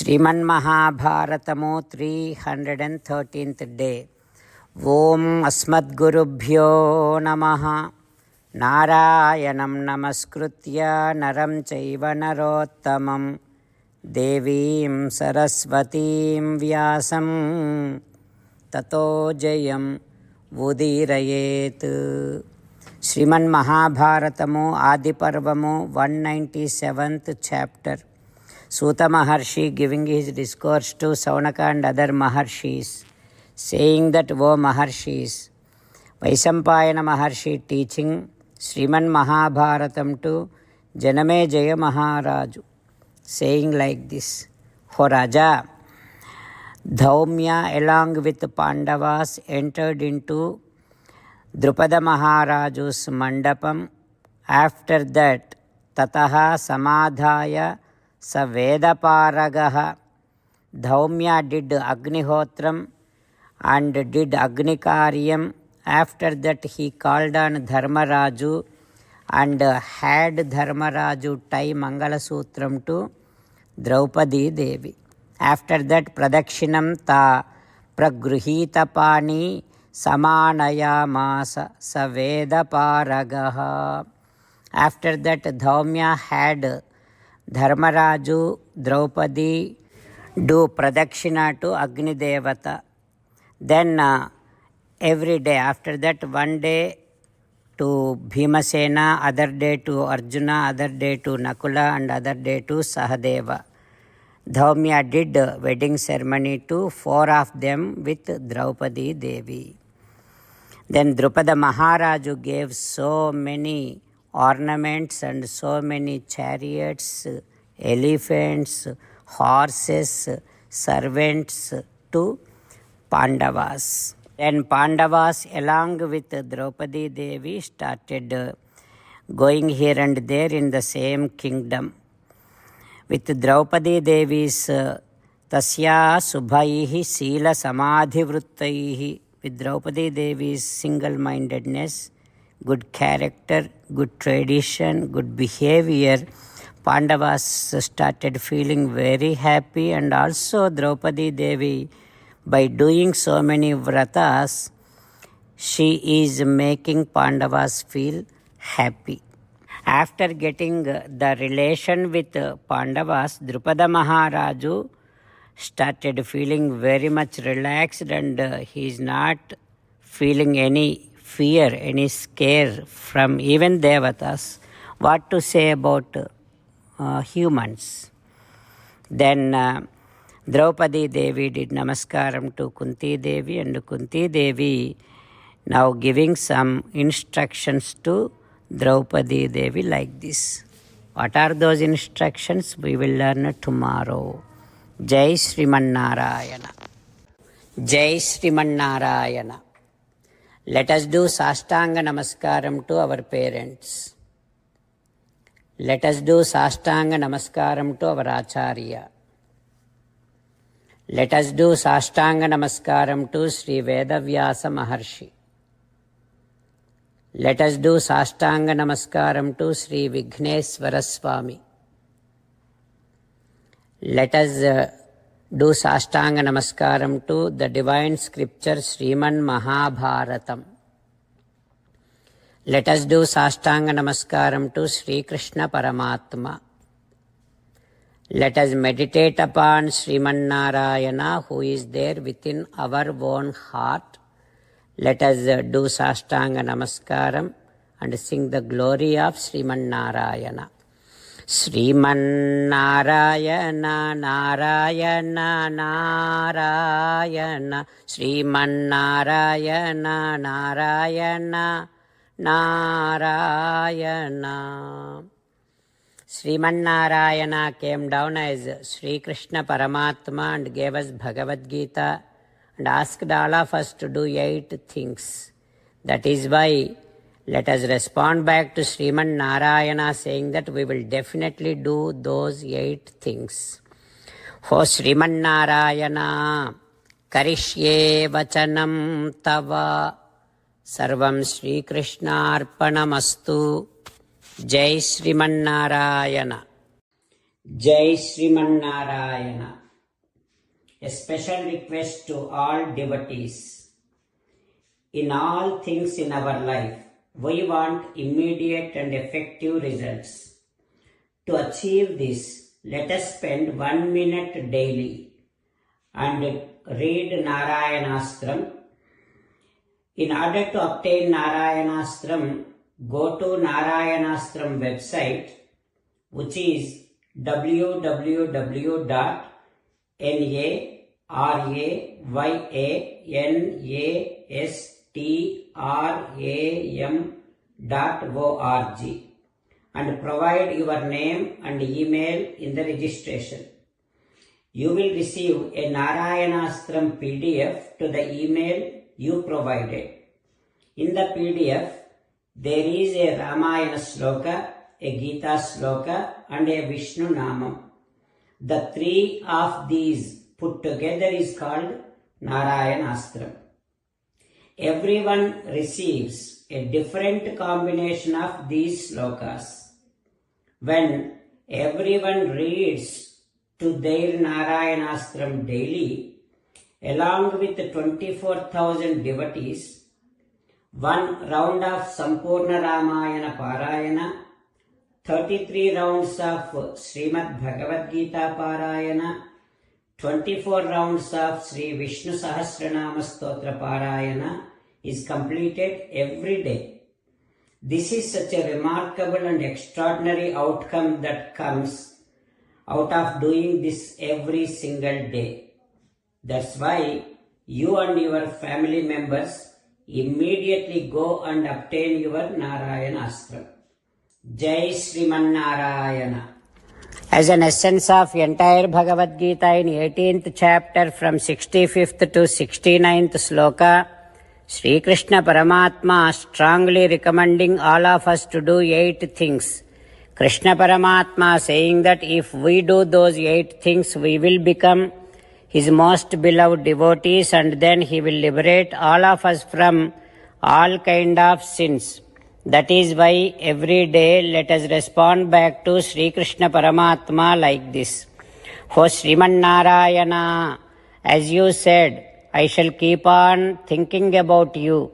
श्रीमन्महाभारतमु 313th day. ओम अस्मद्गुरुभ्यो नमः। नारायणं नमस्कृत्य नरं चैव नरोत्तमं देवीं सरस्वतीं व्यासं ततो जयं उदीरयेत्। श्रीमन्महाभारतमु आदिपर्वमु 197th chapter. Suta Maharshi giving his discourse to Saunaka and other Maharshis, saying that, O Maharshis, Vaisampayana Maharshi teaching Sriman Mahabharatam to Janamejaya Maharaju, saying like this: O Raja, Dhaumya along with Pandavas entered into Drupada Maharaju's mandapam. After that, Tataha Samadhaya Sa Vedaparagaha. Dhaumya did Agnihotram and did Agnikaryam. After that he called on Dharmaraju and had Dharmaraju tie Mangala Sutram to Draupadi Devi. After that Pradakshinam ta Pragruhita Pani Samanayamasa Sa Vedaparagaha. After that Dhaumya had Dharmaraju, Draupadi do Pradakshina to Agni Devata. Then every day, after that, one day to Bhimasena, other day to Arjuna, other day to Nakula, and other day to Sahadeva. Dhaumya did wedding ceremony to 4 of them with Draupadi Devi. Then Drupada Maharaju gave so many ornaments and so many chariots, elephants, horses, servants to Pandavas. Then Pandavas along with Draupadi Devi started going here and there in the same kingdom. With Draupadi Devi's Tasya Subhaihi Sila Samadhi Vruttaihi, with Draupadi Devi's single-mindedness, good character, good tradition, good behavior, Pandavas started feeling very happy, and also Draupadi Devi, by doing so many vratas, she is making Pandavas feel happy. After getting the relation with Pandavas, Drupada Maharaju started feeling very much relaxed, and he is not feeling any fear, any scare from even Devatas. What to say about humans? Then Draupadi Devi did Namaskaram to Kunti Devi, and Kunti Devi now giving some instructions to Draupadi Devi like this. What are those instructions? We will learn tomorrow. Jai Sriman Narayana. Jai Sriman Narayana. Let us do Sastanga Namaskaram to our parents. Let us do Sastanga Namaskaram to our Acharya. Let us do Sastanga Namaskaram to Sri Vedavyasa Maharshi. Let us do Sastanga Namaskaram to Sri Vigneswara Swami. Let us do Sastanga Namaskaram to the divine scripture Sriman Mahabharatam. Let us do Sastanga Namaskaram to Sri Krishna Paramatma. Let us meditate upon Sriman Narayana, who is there within our own heart. Let us do Sastanga Namaskaram and sing the glory of Sriman Narayana. Sriman Narayana Narayana Narayana Sriman Narayana Narayana Narayana. Sriman Narayana came down as Sri Krishna Paramatma and gave us Bhagavad Gita and asked all of us to do 8 things. That is why let us respond back to Sriman Narayana saying that we will definitely do those 8 things. O Sriman Narayana, Karishye Vachanam Tava, Sarvam Sri Krishna Arpanamastu. Jai Sriman Narayana. Jai Sriman Narayana. A special request to all devotees. In all things in our life, we want immediate and effective results. To achieve this, let us spend 1 minute daily and read Narayanastram. In order to obtain Narayanastram, go to Narayanastram website, which is www.narayanastram.org, and provide your name and email in the registration. You will receive a Narayanastram PDF to the email you provided. In the PDF, there is a Ramayana sloka, a Gita sloka, and a Vishnu Namam. The three of these put together is called Narayanastram. Everyone receives a different combination of these slokas. When everyone reads to their Narayanastram daily, along with 24,000 devotees, one round of Sampurna Ramayana Parayana, 33 rounds of Srimad Bhagavad Gita Parayana, 24 rounds of Sri Vishnu Sahasranama Stotra Parayana is completed every day. This is such a remarkable and extraordinary outcome that comes out of doing this every single day. That's why you and your family members immediately go and obtain your Narayanastram. Jai Sriman Narayana. As an essence of entire Bhagavad Gita in 18th chapter from 65th to 69th sloka, Sri Krishna Paramatma strongly recommending all of us to do 8 things. Krishna Paramatma saying that if we do those 8 things, we will become His most beloved devotees, and then He will liberate all of us from all kind of sins. That is why every day let us respond back to Sri Krishna Paramatma like this. O Sriman Narayana, as you said, I shall keep on thinking about you.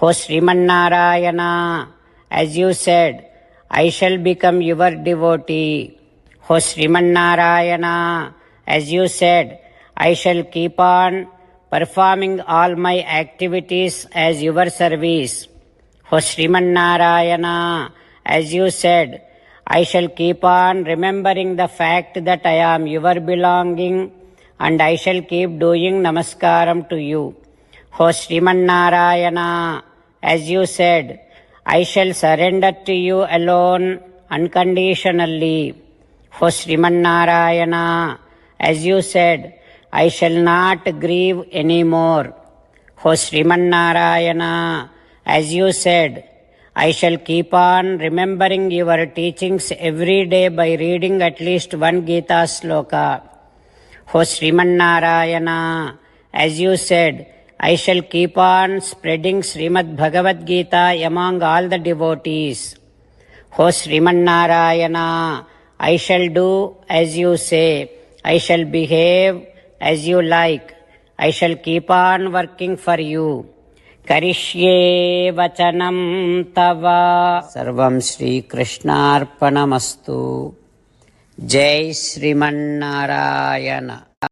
O Sriman Narayana, as you said, I shall become your devotee. O Sriman Narayana, as you said, I shall keep on performing all my activities as your service. O Sriman Narayana, as you said, I shall keep on remembering the fact that I am your belonging, and I shall keep doing namaskaram to you. O Sriman Narayana, as you said, I shall surrender to you alone unconditionally. O Sriman Narayana, as you said, I shall not grieve anymore. O Sriman Narayana, as you said, I shall keep on remembering your teachings every day by reading at least one Gita sloka. O Sriman Narayana, as you said, I shall keep on spreading Srimad Bhagavad Gita among all the devotees. O Sriman Narayana, I shall do as you say. I shall behave as you like. I shall keep on working for you. Karishye vachanam tava. Sarvam Shri Krishnarpanamastu. Jai Sriman Narayana.